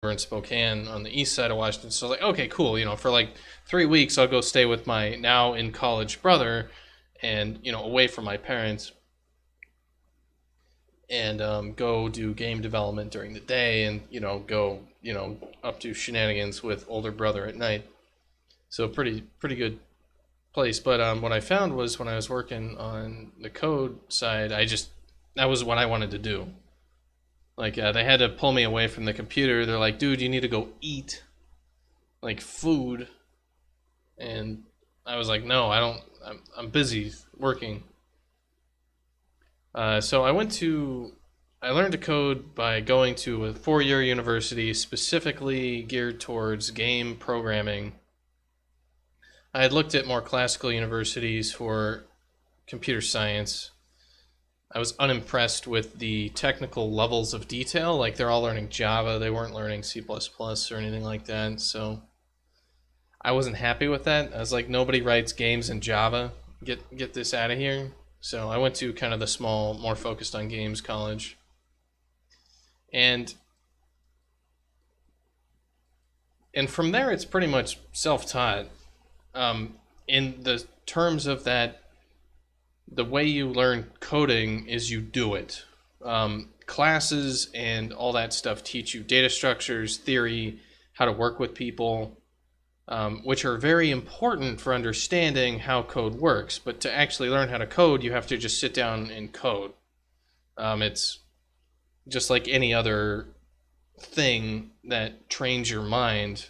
in Spokane on the east side of Washington. So like, okay, cool. For like 3 weeks, I'll go stay with my now in college brother, and away from my parents, and go do game development during the day, and go up to shenanigans with older brother at night. So pretty good place. But what I found was when I was working on the code side, that was what I wanted to do. Like they had to pull me away from the computer. They're like, dude, you need to go eat like food, and I was like, no, I don't. I'm busy working. So I learned to code by going to a 4-year university specifically geared towards game programming. I had looked at more classical universities for computer science. I was unimpressed with the technical levels of detail. Like they're all learning Java, they weren't learning C++ or anything like that. So I wasn't happy with that. I was like, nobody writes games in Java. Get this out of here. So I went to kind of the small, more focused on games college. And from there, it's pretty much self-taught. In the terms of that, the way you learn coding is you do it. Classes and all that stuff teach you data structures, theory, how to work with people, which are very important for understanding how code works. But to actually learn how to code, you have to just sit down and code. It's just like any other thing that trains your mind.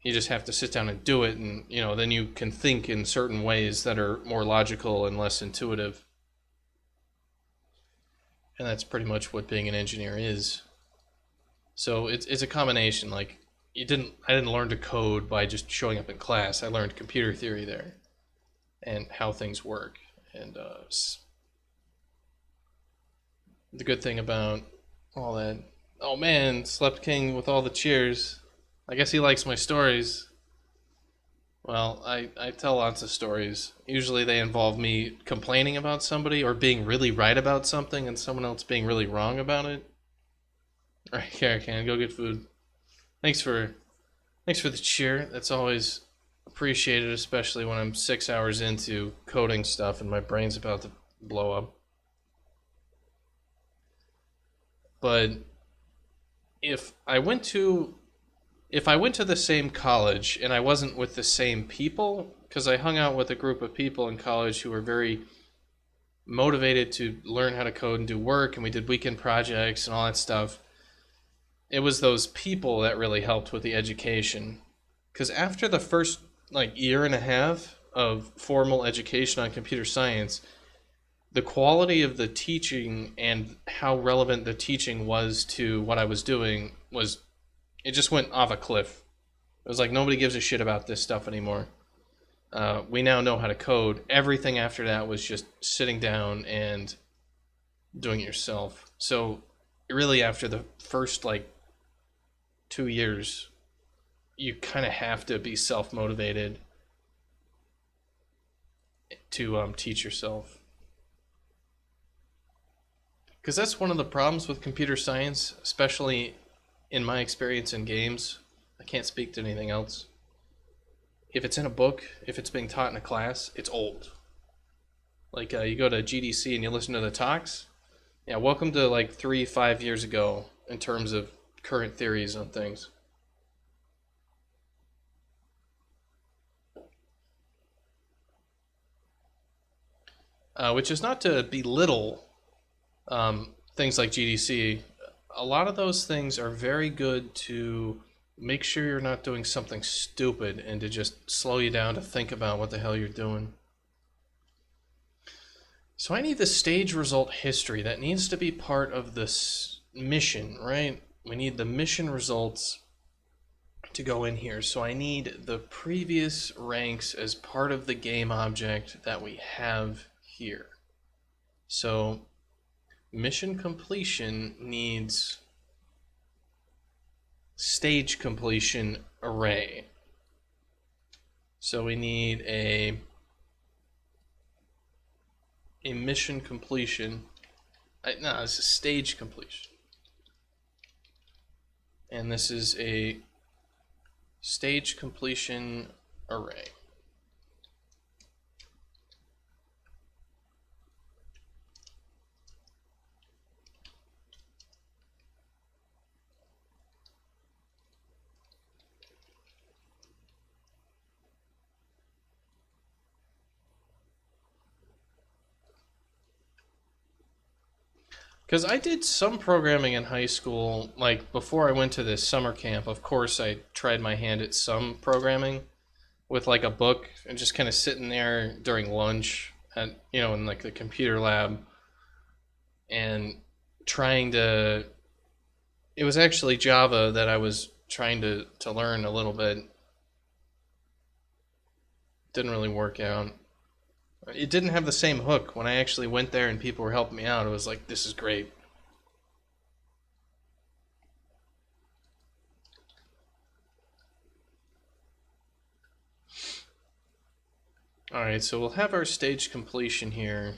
You just have to sit down and do it, and then you can think in certain ways that are more logical and less intuitive. And that's pretty much what being an engineer is. So it's a combination. Like I didn't learn to code by just showing up in class. I learned computer theory there and how things work. And the good thing about all that, oh man, Slept King with all the cheers. I guess he likes my stories. Well, I tell lots of stories. Usually they involve me complaining about somebody or being really right about something and someone else being really wrong about it. All right, here I can go get food. Thanks for the cheer. That's always appreciated, especially when I'm 6 hours into coding stuff and my brain's about to blow up. But if I went to the same college and I wasn't with the same people, because I hung out with a group of people in college who were very motivated to learn how to code and do work, and we did weekend projects and all that stuff. It was those people that really helped with the education. Because after the first year and a half of formal education on computer science, the quality of the teaching and how relevant the teaching was to what I was doing it just went off a cliff. It was like nobody gives a shit about this stuff anymore. We now know how to code. Everything after that was just sitting down and doing it yourself. So really after the first 2 years, you kind of have to be self-motivated to teach yourself. Because that's one of the problems with computer science, especially in my experience in games. I can't speak to anything else. If it's in a book, if it's being taught in a class, it's old. You go to GDC and you listen to the talks. Yeah, welcome to 3-5 years ago in terms of current theories on things. Which is not to belittle things like GDC. A lot of those things are very good to make sure you're not doing something stupid and to just slow you down to think about what the hell you're doing. So I need the stage result history. That needs to be part of this mission, right? We need the mission results to go in here. So I need the previous ranks as part of the game object that we have here. So mission completion needs stage completion array. So we need a mission completion. No, it's a stage completion. and this is a stage completion array. Because I did some programming in high school, like before I went to this summer camp. Of course, I tried my hand at some programming with like a book and just kind of sitting there during lunch at, in like the computer lab and trying to. It was actually Java that I was trying to learn a little bit. Didn't really work out. It didn't have the same hook. When I actually went there and people were helping me out, it was like, this is great. Alright, so we'll have our stage completion here.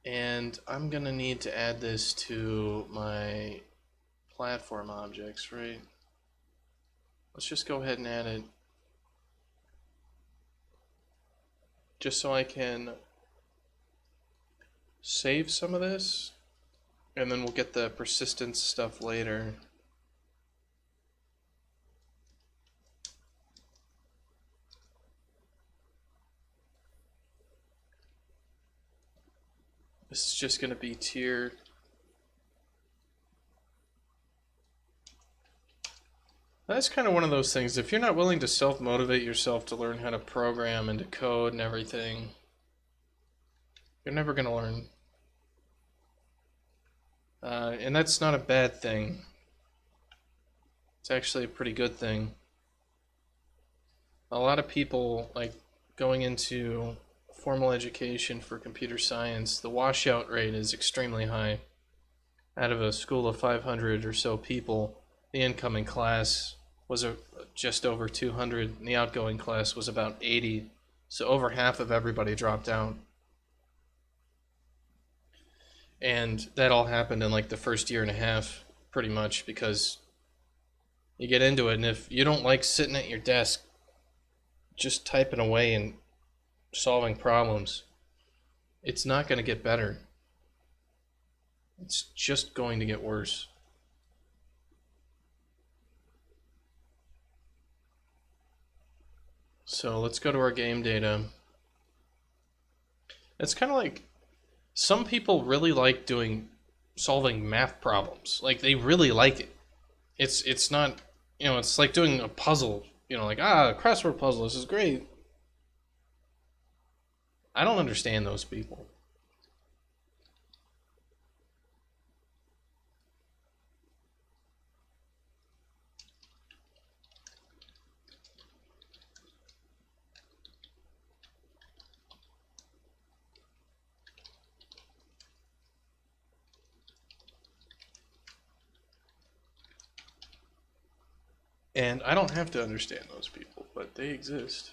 And I'm going to need to add this to my platform objects, right? Let's just go ahead and add it. Just so I can save some of this, and then we'll get the persistence stuff later. This is just going to be tiered. That's kind of one of those things. If you're not willing to self-motivate yourself to learn how to program and to code and everything, you're never going to learn. And that's not a bad thing. It's actually a pretty good thing. A lot of people, like going into formal education for computer science, the washout rate is extremely high. Out of a school of 500 or so people, the incoming class was just over 200, and the outgoing class was about 80. So over half of everybody dropped out. And that all happened in like the first year and a half, pretty much, because you get into it, and if you don't like sitting at your desk just typing away and solving problems, it's not going to get better. It's just going to get worse. So let's go to our game data. It's kind of like, some people really like solving math problems. Like, they really like it. It's not, it's like doing a puzzle, like, a crossword puzzle, this is great. I don't understand those people. And I don't have to understand those people, but they exist.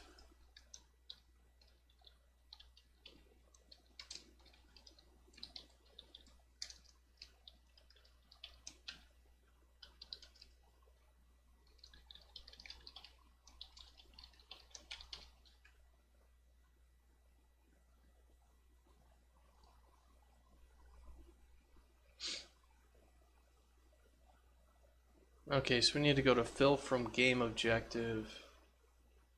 Okay, so we need to go to fill from game objective.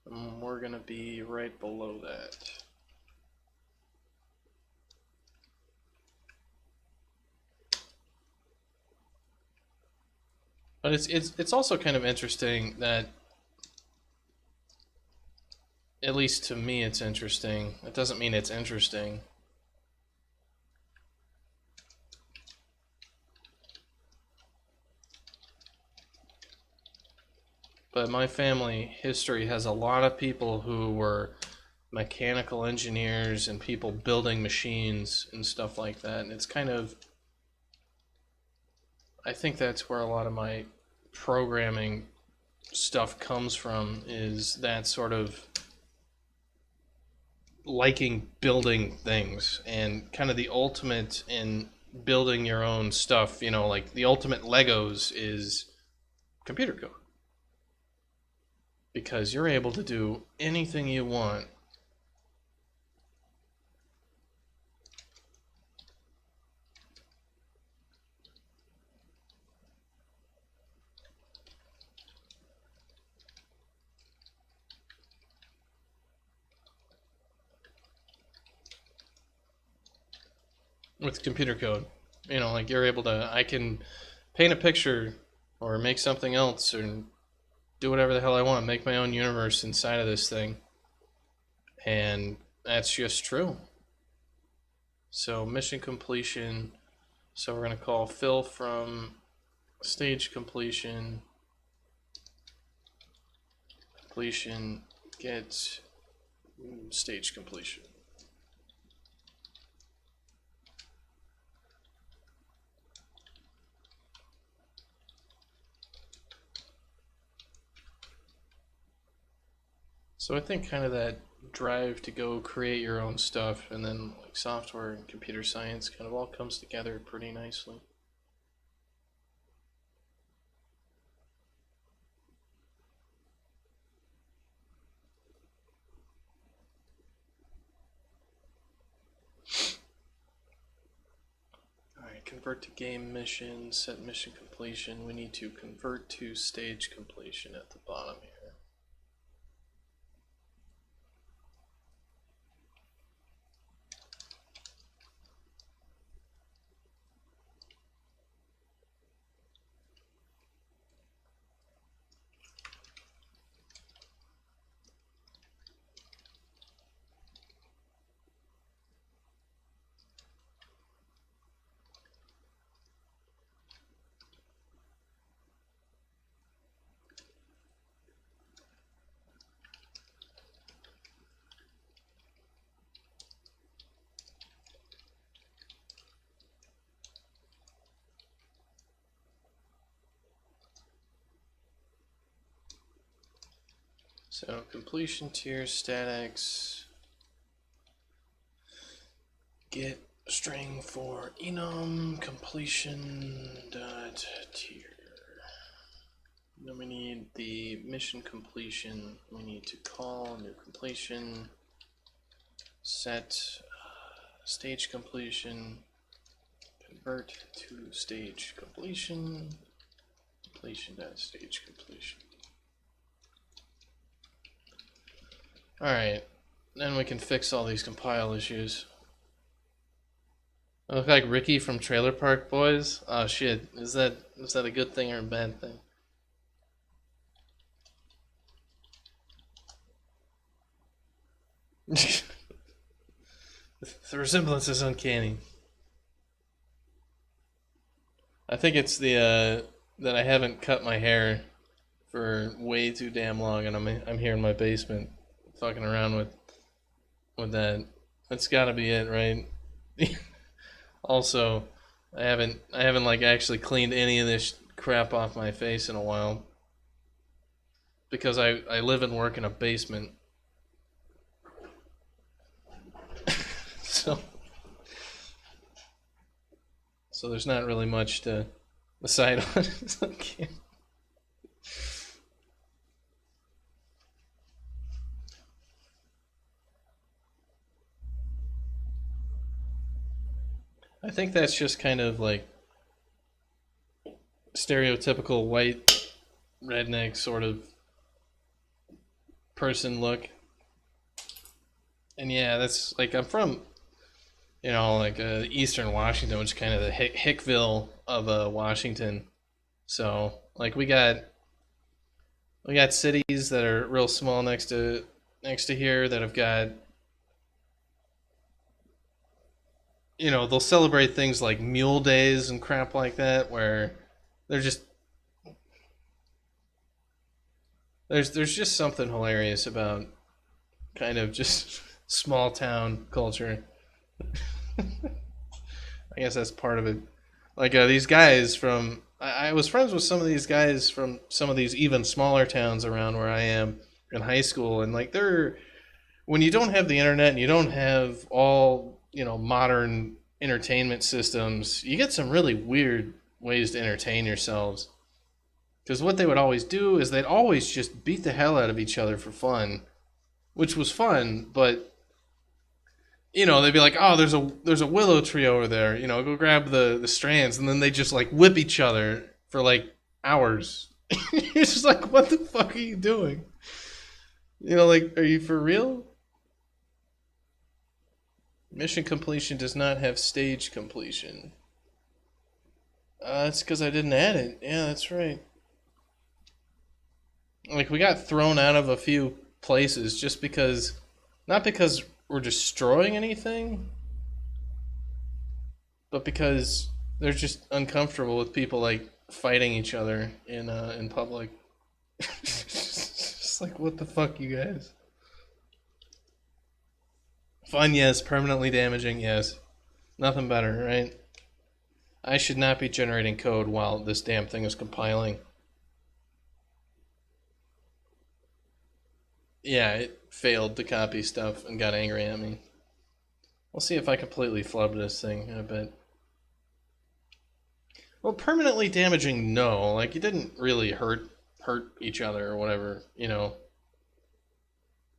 And we're going to be right below that. But it's also kind of interesting that, at least to me it's interesting. It doesn't mean it's interesting. But my family history has a lot of people who were mechanical engineers and people building machines and stuff like that. And it's kind of, I think that's where a lot of my programming stuff comes from, is that sort of liking building things, and kind of the ultimate in building your own stuff. Like the ultimate Legos is computer code, because you're able to do anything you want. With computer code, like you're able to, I can paint a picture or make something else or do whatever the hell I want, make my own universe inside of this thing. And that's just true. So mission completion. So we're going to call Phil from stage completion get stage completion. So I think kind of that drive to go create your own stuff, and then like software and computer science kind of all comes together pretty nicely. Alright, convert to game mission, set mission completion. We need to convert to stage completion at the bottom here. So completion tier statics, get string for enum completion dot tier. Then we need the mission completion. We need to call new completion, set stage completion, convert to stage completion, completion dot stage completion. Alright, then we can fix all these compile issues. I look like Ricky from Trailer Park Boys. Oh shit, is that a good thing or a bad thing? The resemblance is uncanny. I think it's the that I haven't cut my hair for way too damn long, and I'm here in my basement fucking around with that. That's got to be it, right? Also, I haven't like actually cleaned any of this crap off my face in a while, because I live and work in a basement. So there's not really much to decide on. Okay. I think that's just kind of like stereotypical white redneck sort of person look. And yeah, that's like, I'm from, like eastern Washington, which is kind of the Hickville of Washington. So like we got cities that are real small next to here that have got, they'll celebrate things like Mule Days and crap like that, where they're just there's just something hilarious about kind of just small town culture. I guess that's part of it. Like these guys from, I was friends with some of these guys from some of these even smaller towns around where I am in high school, and like when you don't have the internet and you don't have all modern entertainment systems, you get some really weird ways to entertain yourselves. Because what they would always do is they'd always just beat the hell out of each other for fun, which was fun, but they'd be like, "Oh, there's a willow tree over there. Go grab the strands," and then they just like whip each other for like hours. It's just like, what the fuck are you doing? Like, are you for real? Mission completion does not have stage completion. That's because I didn't add it. Yeah, that's right. Like, we got thrown out of a few places just because, not because we're destroying anything, but because they're just uncomfortable with people like fighting each other in public. Just like, what the fuck, you guys? Fun, yes. Permanently damaging, yes. Nothing better, right? I should not be generating code while this damn thing is compiling. Yeah, it failed to copy stuff and got angry at me. We'll see if I completely flubbed this thing in a bit. Well, permanently damaging, no. Like, you didn't really hurt each other or whatever,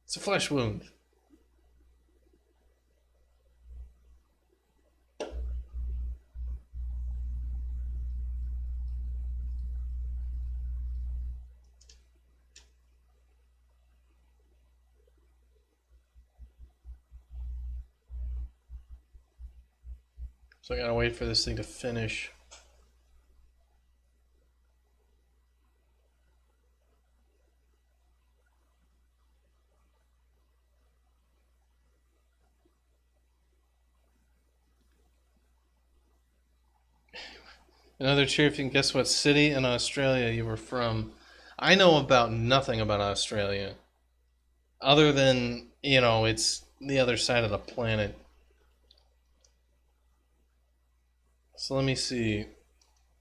It's a flesh wound. So I gotta wait for this thing to finish. Another cheer if you can guess what city in Australia you were from. I know about nothing about Australia. Other than, it's the other side of the planet. So let me see.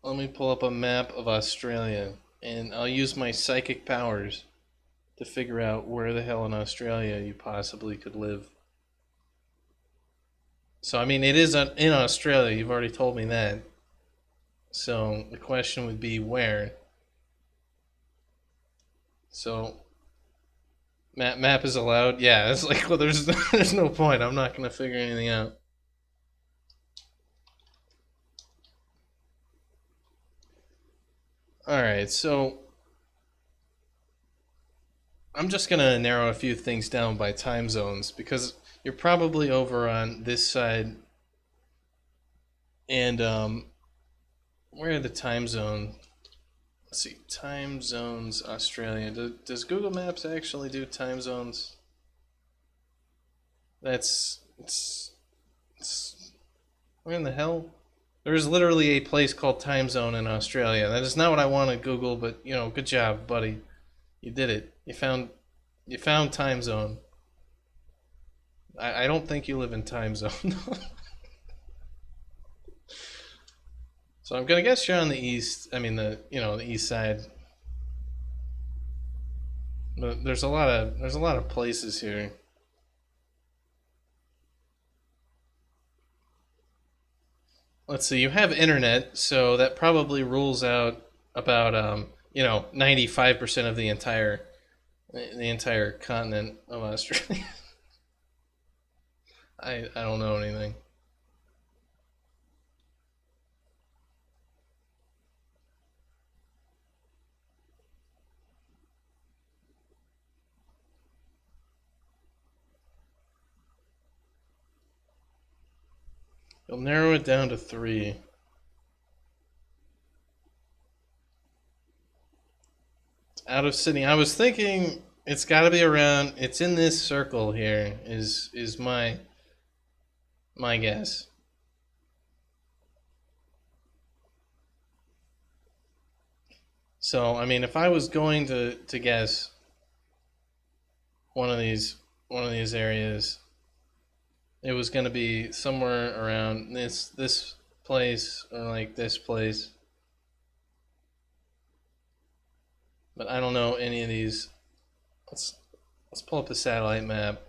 Let me pull up a map of Australia, and I'll use my psychic powers to figure out where the hell in Australia you possibly could live. So, I mean, it is in Australia. You've already told me that. So the question would be where. So map is allowed. Yeah, it's like, well, there's no point. I'm not gonna figure anything out. All right, so I'm just gonna narrow a few things down by time zones because you're probably over on this side, and where are the time zone? Let's see, time zones, Australia. Does Google Maps actually do time zones? It's where in the hell? There is literally a place called Time Zone in Australia. That is not what I want to Google, but good job, buddy. You did it. You found Time Zone. I don't think you live in Time Zone. So I'm gonna guess you're on the east. I mean the east side. But there's a lot of places here. Let's see. You have internet, so that probably rules out about 95% of the entire continent of Australia. I don't know anything. You'll narrow it down to 3. Out of Sydney. I was thinking it's got to be around. It's in this circle here. Is my guess. So I mean, if I was going to guess one of these areas, it was going to be somewhere around this place or like this place. But I don't know any of these. Let's pull up the satellite map.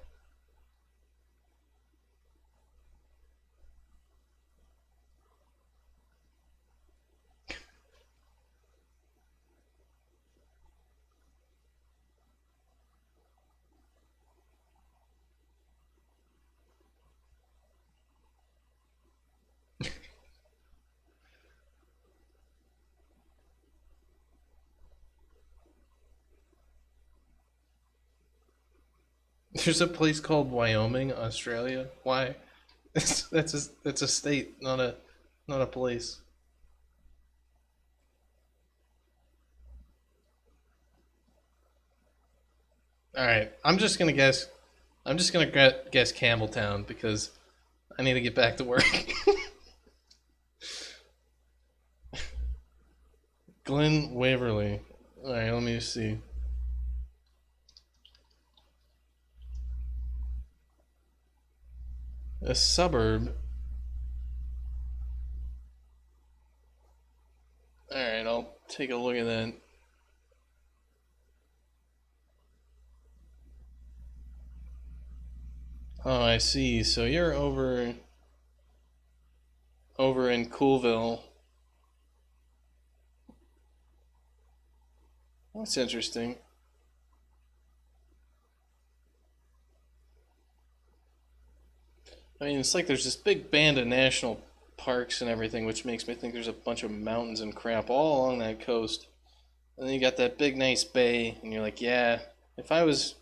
There's a place called Wyoming, Australia. Why? That's a state, not a place. All right, I'm just gonna guess. I'm just gonna guess Campbelltown because I need to get back to work. Glen Waverly. All right, let me see. A suburb. All right, I'll take a look at that. Oh, I see. So you're over in Coolville. That's interesting. I mean, it's like there's this big band of national parks and everything, which makes me think there's a bunch of mountains and crap all along that coast. And then you got that big nice bay, and you're like, yeah, if I was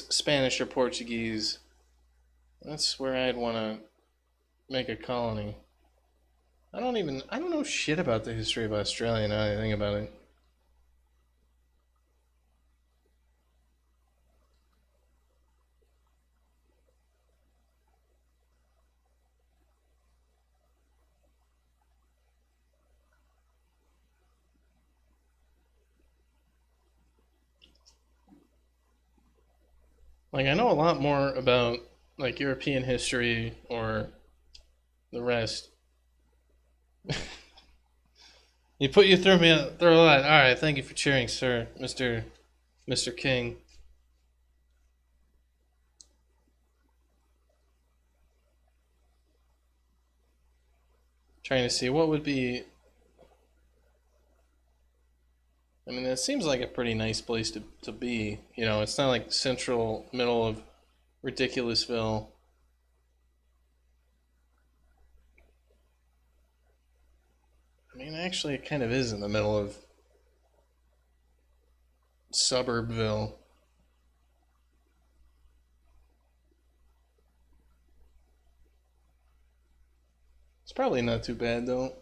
Spanish or Portuguese, that's where I'd want to make a colony. I don't know shit about the history of Australia now that I think about it. Like I know a lot more about like European history or the rest. You threw me through a lot. All right, thank you for cheering, sir, Mister King. Trying to see what would be. I mean, it seems like a pretty nice place to be. You know, it's not like central middle of Ridiculousville. I mean, actually, it kind of is in the middle of Suburbville. It's probably not too bad though.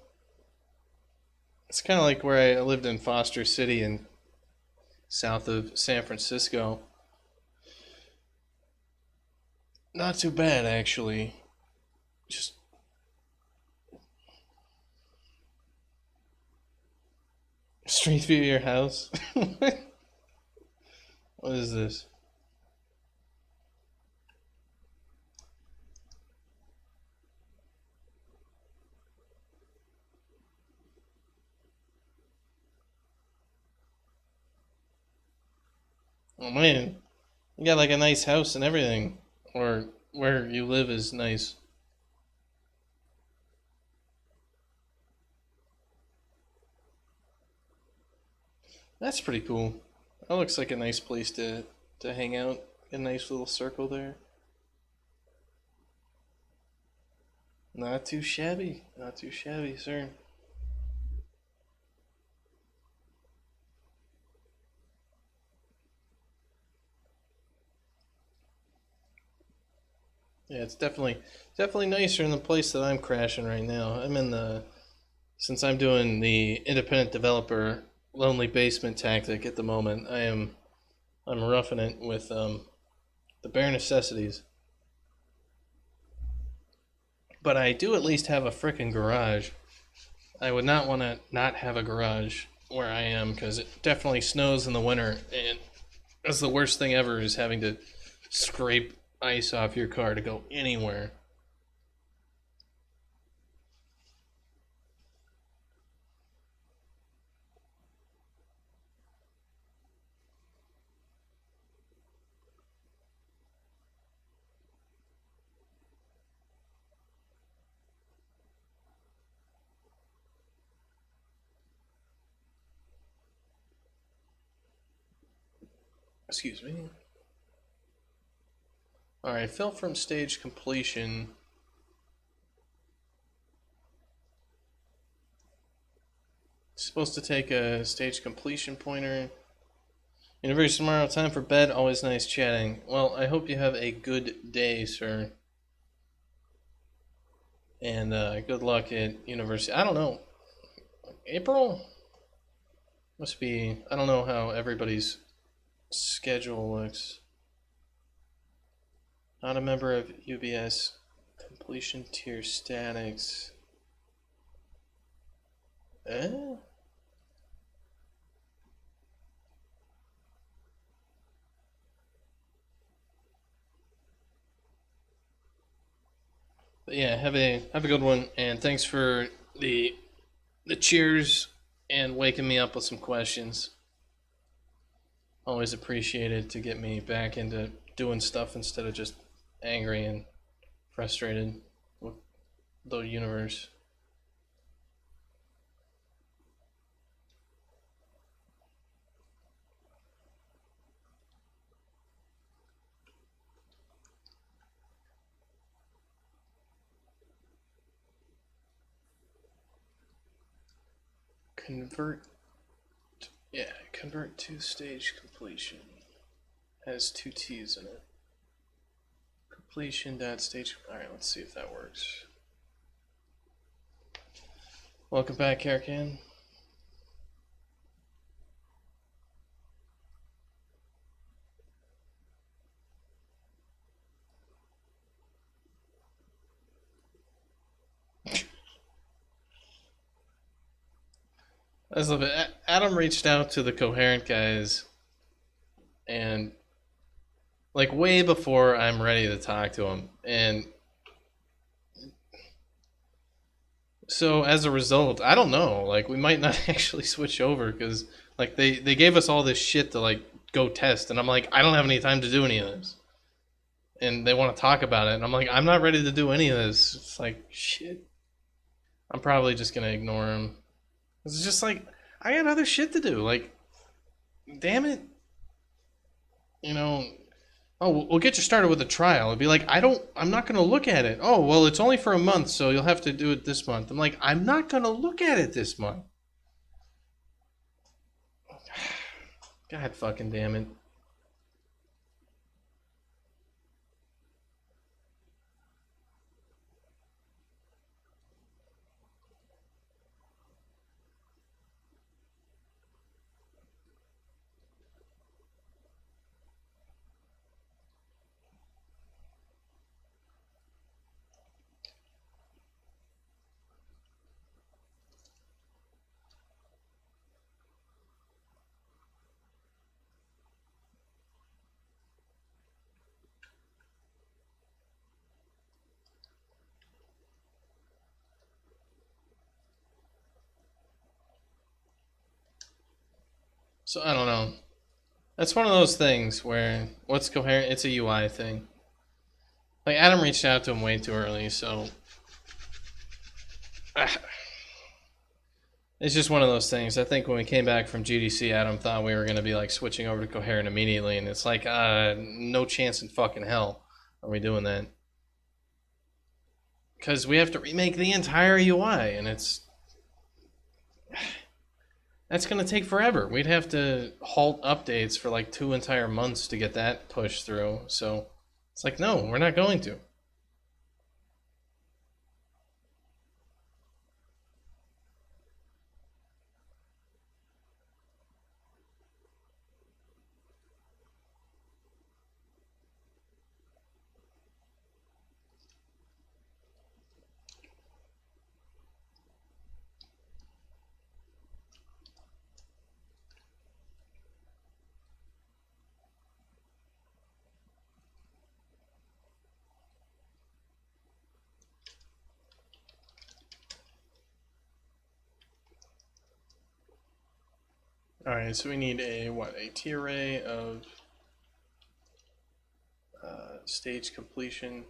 It's kind of like where I lived in Foster City in south of San Francisco. Not too bad actually. Just street view of your house. What is this? Oh man, you got like a nice house and everything, or where you live is nice. That's pretty cool. That looks like a nice place to hang out. A nice little circle there. Not too shabby. Not too shabby, sir. Yeah, it's definitely nicer in the place that I'm crashing right now. Since I'm doing the independent developer lonely basement tactic at the moment, I'm roughing it with the bare necessities. But I do at least have a frickin' garage. I would not want to not have a garage where I am because it definitely snows in the winter, and that's the worst thing ever is having to scrape ice off your car to go anywhere. Excuse me. Alright, fill from stage completion. It's supposed to take a stage completion pointer. University tomorrow, time for bed. Always nice chatting. Well, I hope you have a good day, sir. And good luck at university. I don't know. April? Must be. I don't know how everybody's schedule looks. Not a member of UBS. Completion tier statics. Eh? But yeah, have a good one, and thanks for the cheers and waking me up with some questions. Always appreciated to get me back into doing stuff instead of just angry and frustrated with the universe. Convert to stage completion. Has 2 T's in it. Completion dot stage. Alright, let's see if that works. Welcome back, Karkan. I just love it. Adam reached out to the Coherent guys, and like way before I'm ready to talk to him, and so as a result, I don't know. Like we might not actually switch over because like they gave us all this shit to like go test, and I'm like I don't have any time to do any of this, and they want to talk about it, and I'm like I'm not ready to do any of this. It's like shit. I'm probably just gonna ignore him. It's just like I got other shit to do. Like, damn it, you know. Oh, we'll get you started with a trial. It'd be like I'm not gonna look at it. Oh, well, it's only for a month, so you'll have to do it this month. I'm like, I'm not gonna look at it this month. God fucking damn it. So I don't know. That's one of those things where what's coherent? It's a UI thing. Like Adam reached out to him way too early, so it's just one of those things. I think when we came back from GDC, Adam thought we were gonna be like switching over to coherent immediately, and it's like, no chance in fucking hell are we doing that. Because we have to remake the entire UI, and that's going to take forever. We'd have to halt updates for like 2 entire months to get that pushed through. So it's like, no, we're not going to. All right, so we need a T array of stage completion.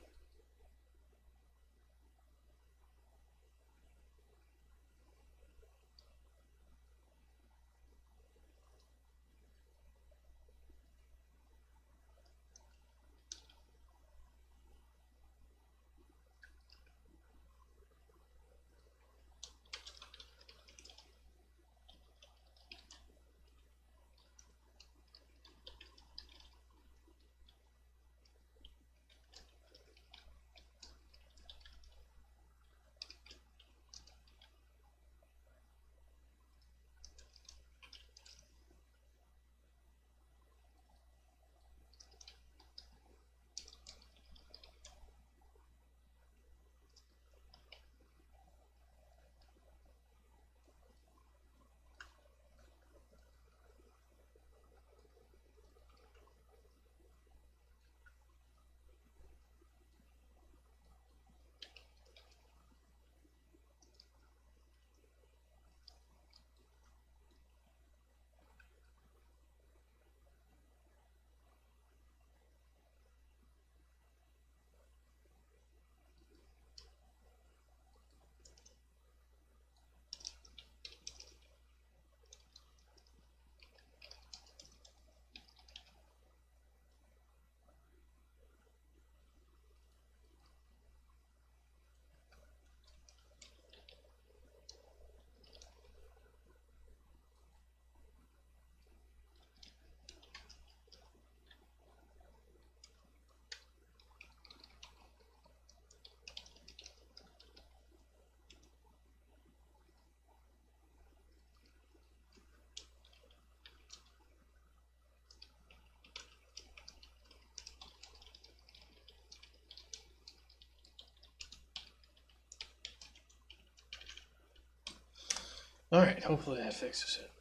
Alright, hopefully that fixes it.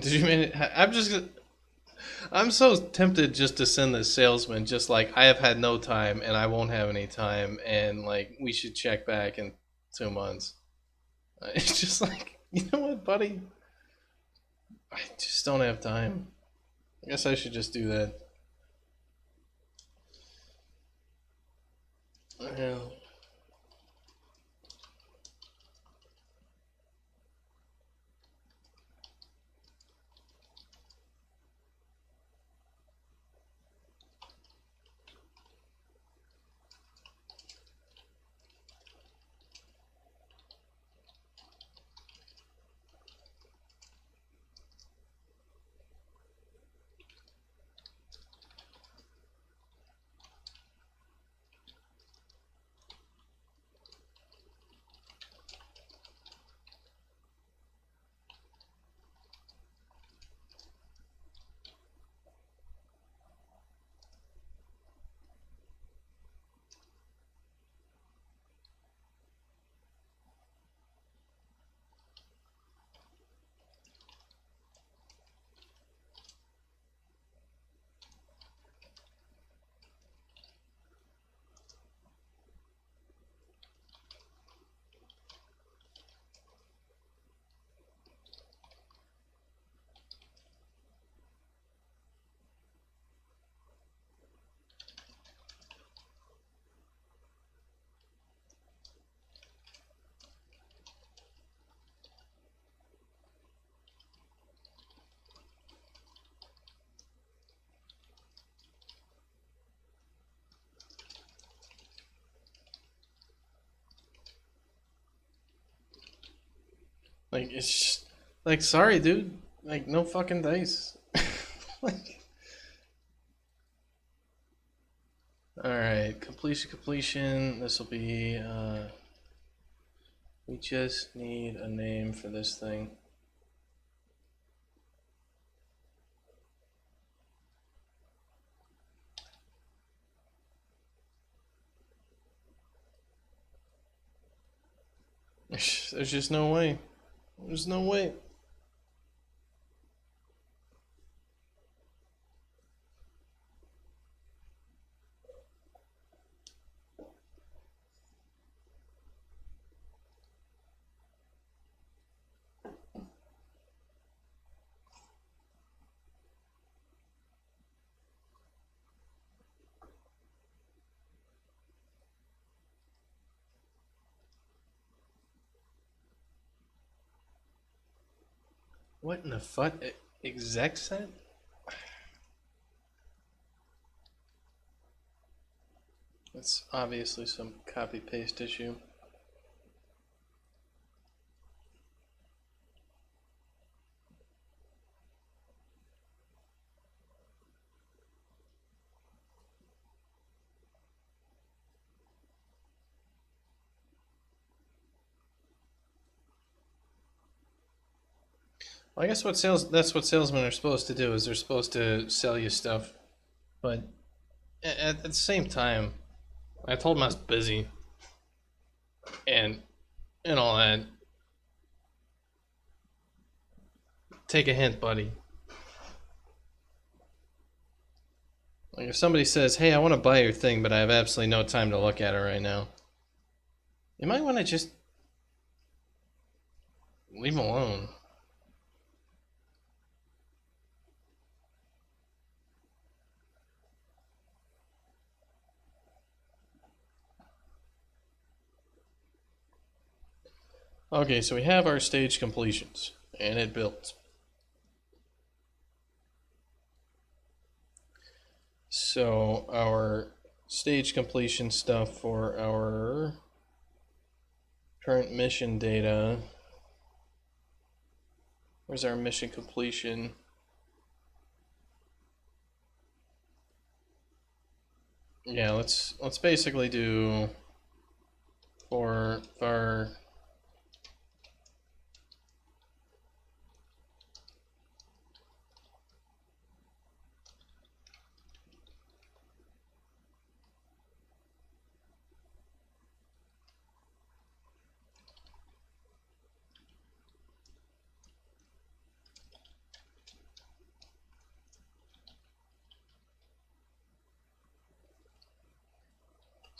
Did you mean it? I'm so tempted just to send the salesman just like I have had no time and I won't have any time and like we should check back in 2 months. It's just like, you know what, buddy? I just don't have time. I guess I should just do that. Well, like it's just, like sorry, dude. Like no fucking dice. Like, all right, completion. This will be. We just need a name for this thing. There's just no way. There's no way. What in the fuck? Exec set? That's obviously some copy paste issue. Well, I guess that's what salesmen are supposed to do is they're supposed to sell you stuff. But at the same time, I told him I was busy and all that. Take a hint, buddy. Like if somebody says, "Hey, I want to buy your thing, but I have absolutely no time to look at it right now," you might want to just leave them alone. Okay, so we have our stage completions, and it builds. So our stage completion stuff for our current mission data. Where's our mission completion? Yeah, let's basically do for our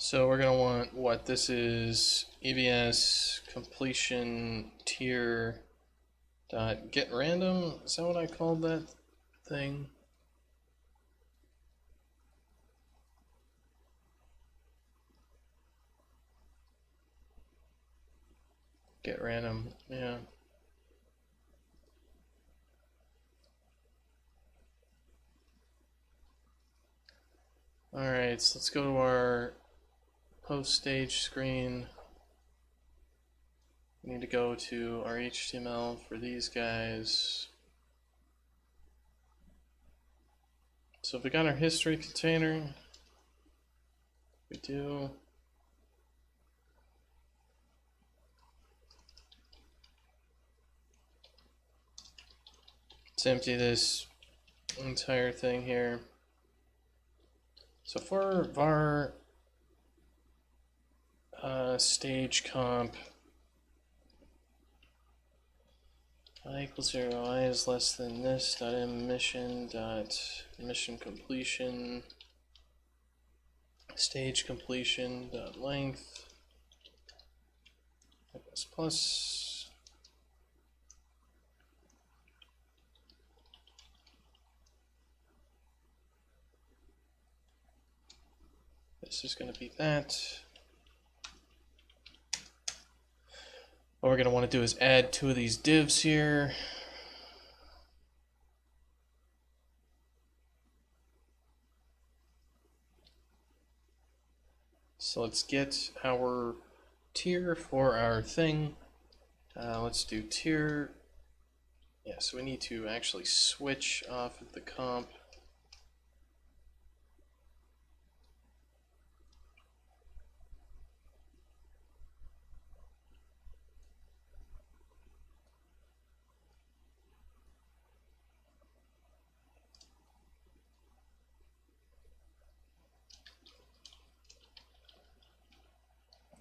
So we're gonna want what this is: EBS completion tier dot get random. Is that what I called that thing? Get random, yeah. Alright, so let's go to our post stage screen. We need to go to our HTML for these guys. So if we got our history container, we do. Let's empty this entire thing here. So for var stage comp I equals 0, I is less than this dot m mission dot mission completion stage completion dot length plus this is going to be that. What we're going to want to do is add 2 of these divs here. So let's get our tier for our thing. Let's do tier. Yeah, so we need to actually switch off of the comp.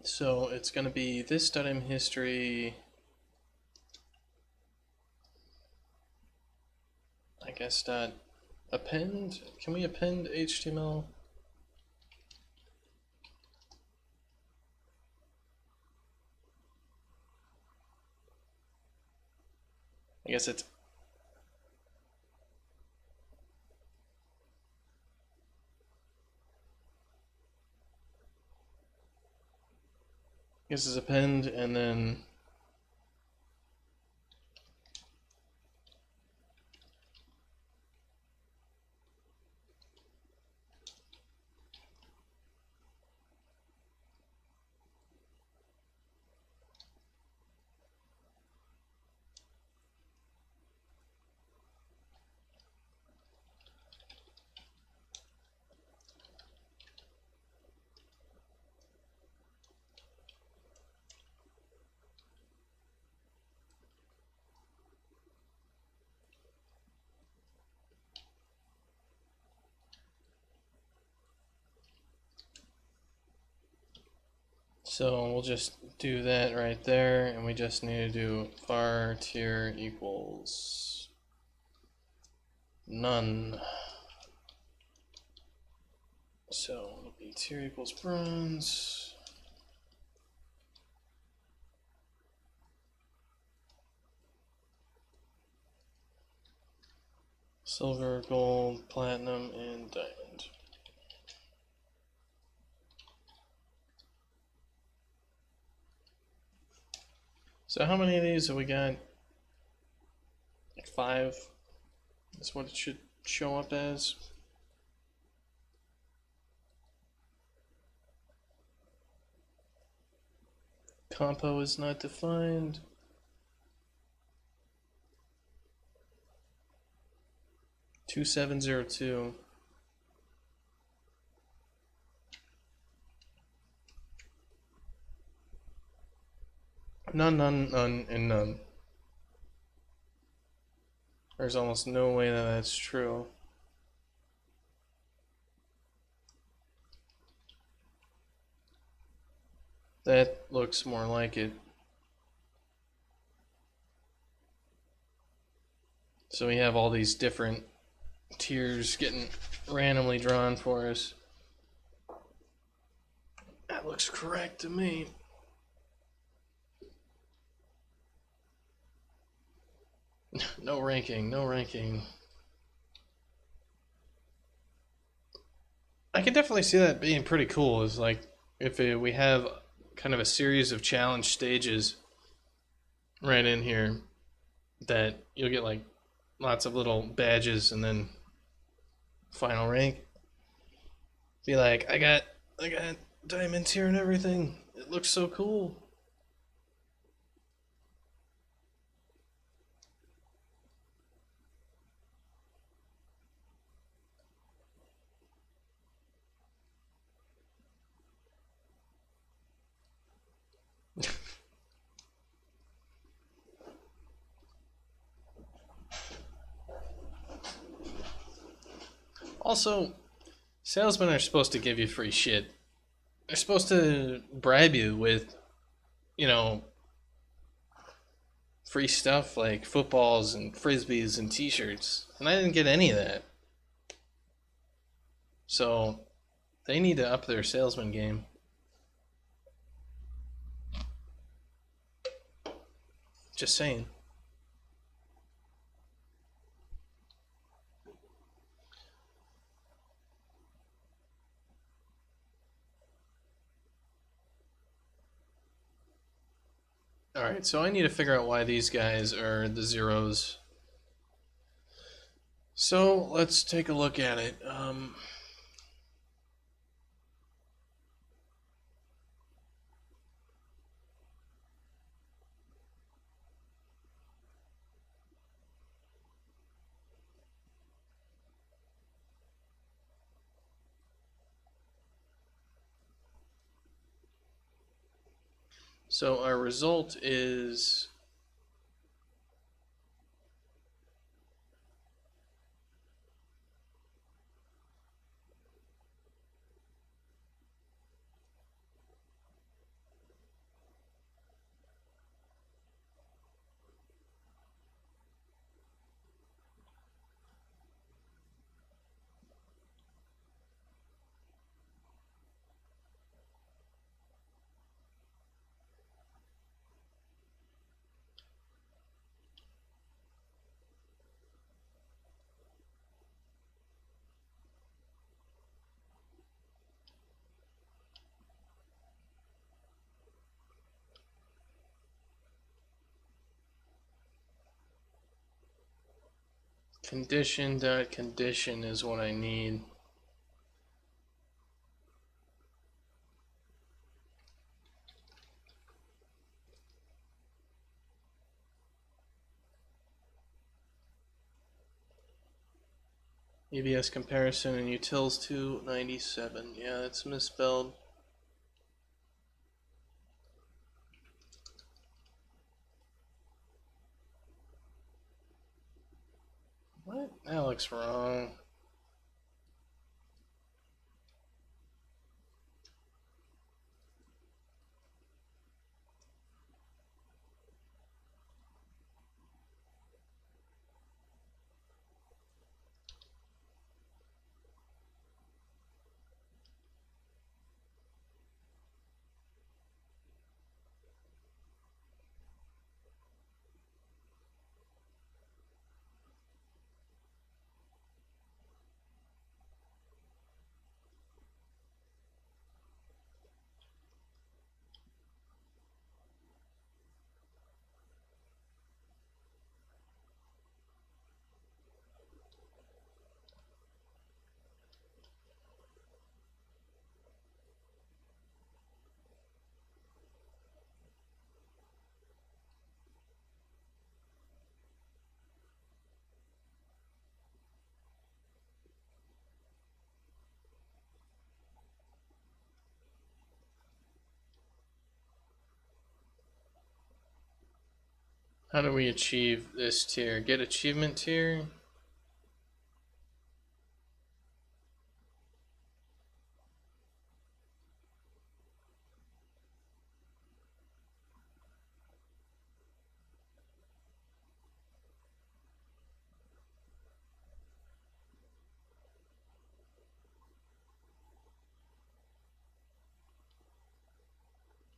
So it's going to be this .m history, I guess dot append. Can we append HTML? I guess it's append, and then so we'll just do that right there, and we just need to do var tier equals none. So it'll be tier equals bronze. Silver, gold, platinum, and diamond. So how many of these have we got? Like 5. That's what it should show up as. Compo is not defined. Two 702. None, none, none, and none. There's almost no way that that's true. That looks more like it. So we have all these different tiers getting randomly drawn for us. That looks correct to me. No ranking, no ranking. I can definitely see that being pretty cool. Is like if we have kind of a series of challenge stages right in here that you'll get like lots of little badges and then final rank. Be like, I got diamonds here and everything. It looks so cool. Also, salesmen are supposed to give you free shit. They're supposed to bribe you with, you know, free stuff like footballs and frisbees and t-shirts. And I didn't get any of that. So, they need to up their salesman game. Just saying. Alright, so I need to figure out why these guys are the zeros. So, let's take a look at it. So our result is condition is what I need. ABS comparison and utils 297. Yeah, it's misspelled. What? That looks wrong. How do we achieve this tier? Get achievement tier?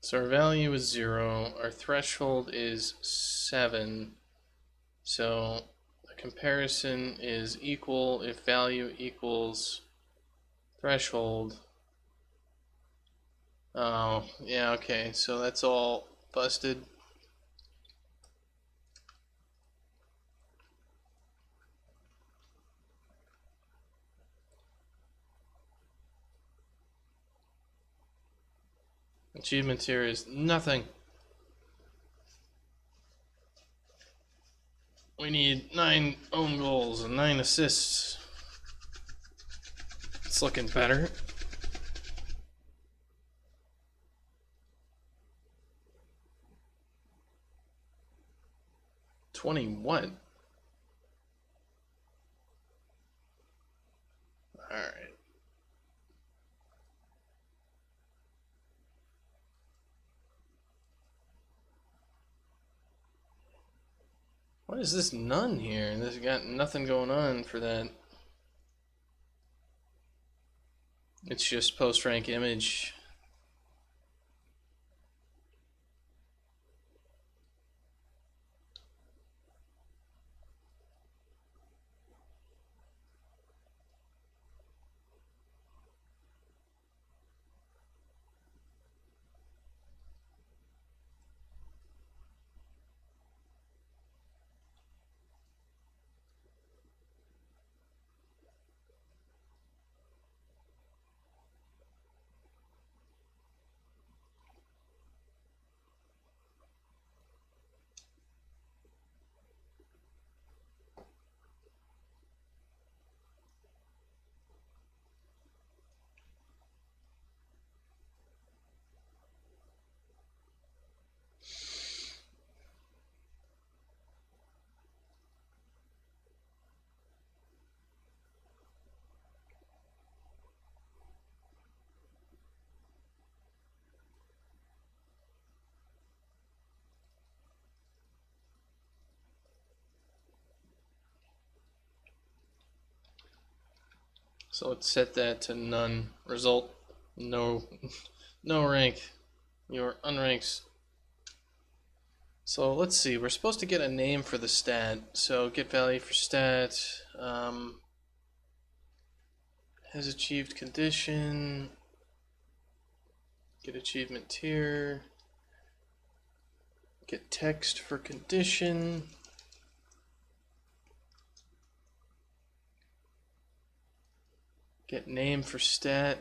So our value is 0. Our threshold is 7. So the comparison is equal if value equals threshold. Oh, yeah, okay. So that's all busted. Achievement here is nothing. We need 9 own goals and 9 assists. It's looking better. $20 Alright. What is this none here? This got nothing going on for that. It's just post rank image. So let's set that to none. Result, no rank. You're unranked. So let's see, we're supposed to get a name for the stat. So get value for stat, has achieved condition, get achievement tier, get text for condition, get name for stat.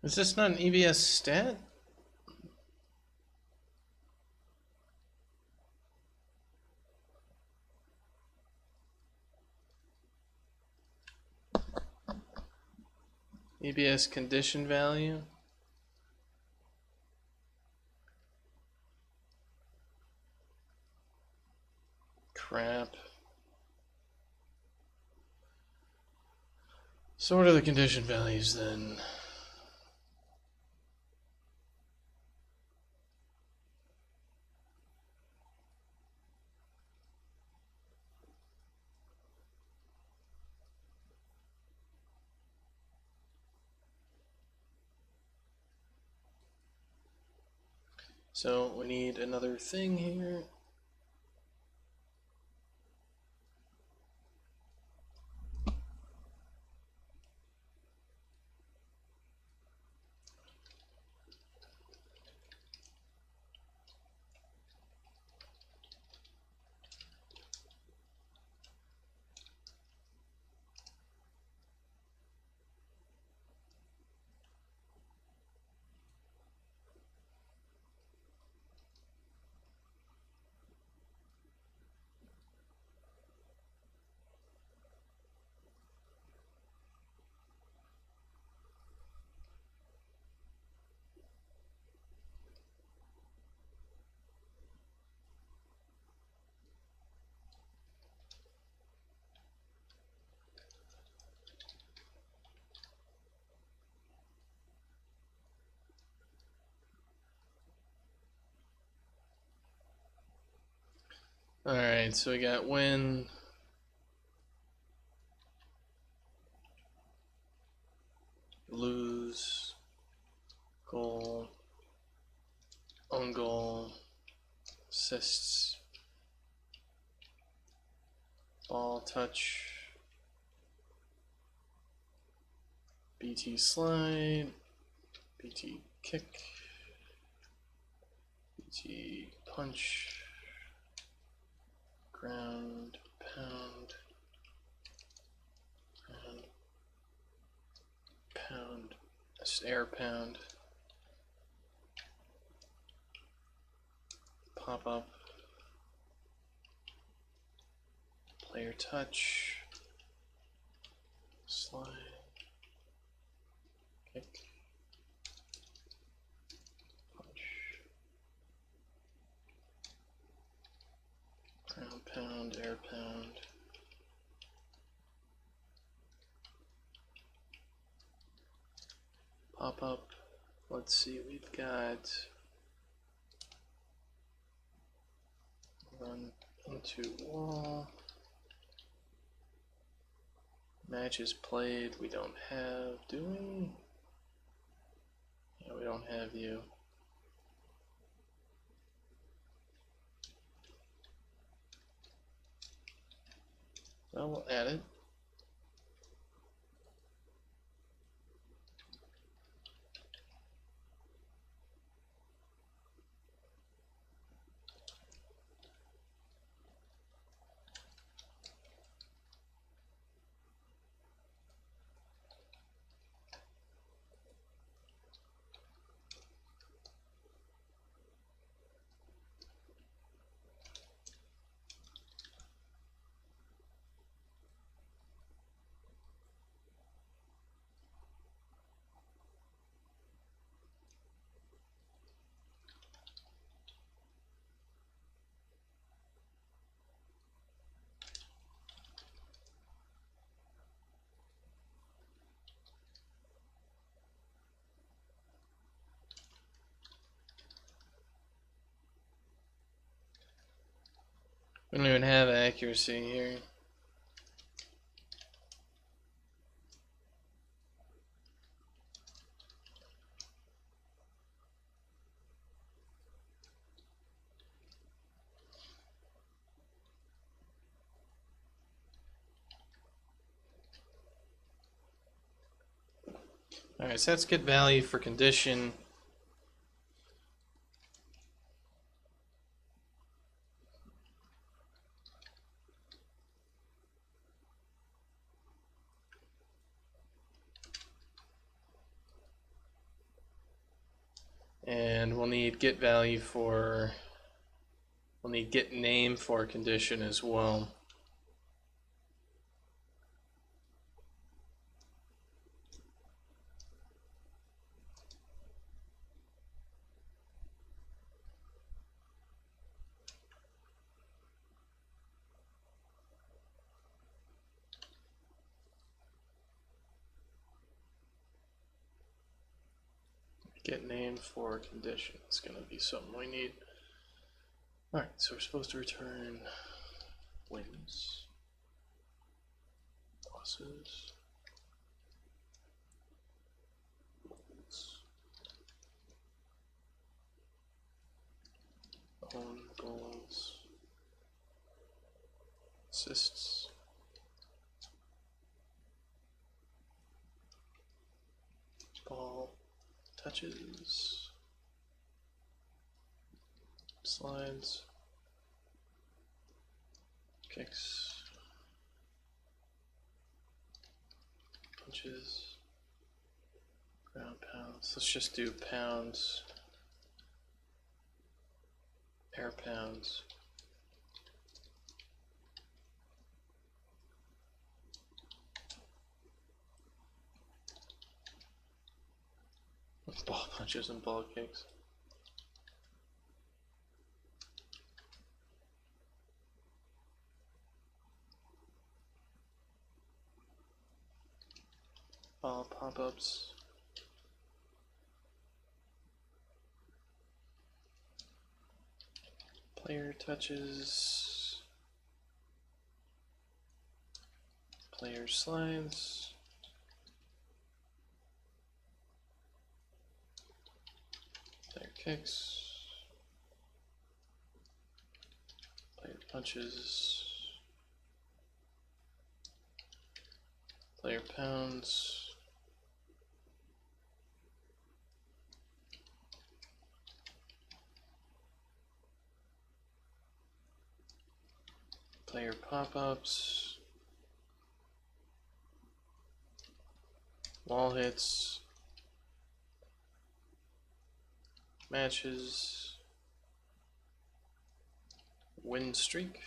Is this not an EBS stat? EBS condition value? Crap. So what are the condition values then? So we need another thing here. Alright, so we got win. Lose. Goal. Own goal. Assists. Ball touch. BT slide. BT kick. BT punch. Ground pound. Ground pound. Air pound. Pop up. Player touch. Slide. Kick. Punch. Ground pound, air pound. Pop up. Let's see, we've got run into wall. Matches played, we don't have, do we? Yeah, we don't have you. Well, we'll add it. We don't even have accuracy here. Alright, so let's get value for condition. And we'll need get value for, we'll need get name for condition as well. Get name for condition. It's going to be something we need. Alright, so we're supposed to return wins, losses, goals, own goals, assists, ball touches, slides, kicks, punches, ground pounds. Let's just do pounds, air pounds. Ball punches and ball kicks. Ball pop-ups. Player touches. Player slides. Player kicks. Player punches. Player pounds. Player pop-ups. Wall hits. Matches. Win streak.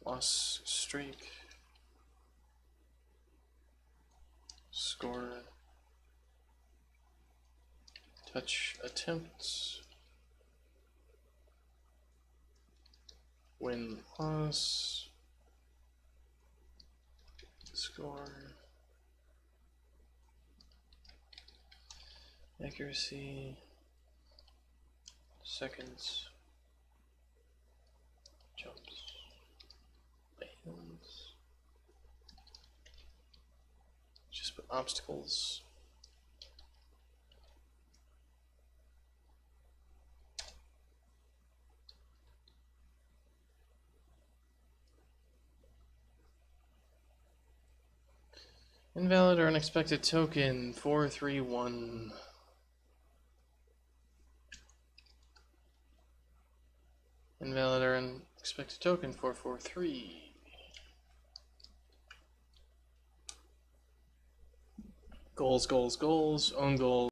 Loss streak. Score. Touch attempts. Win loss. Score. Accuracy. Seconds. Jumps. Lanes. Just put obstacles. Invalid or unexpected token 431. Invalid or unexpected token 443. Goals, goals, goals, own goal.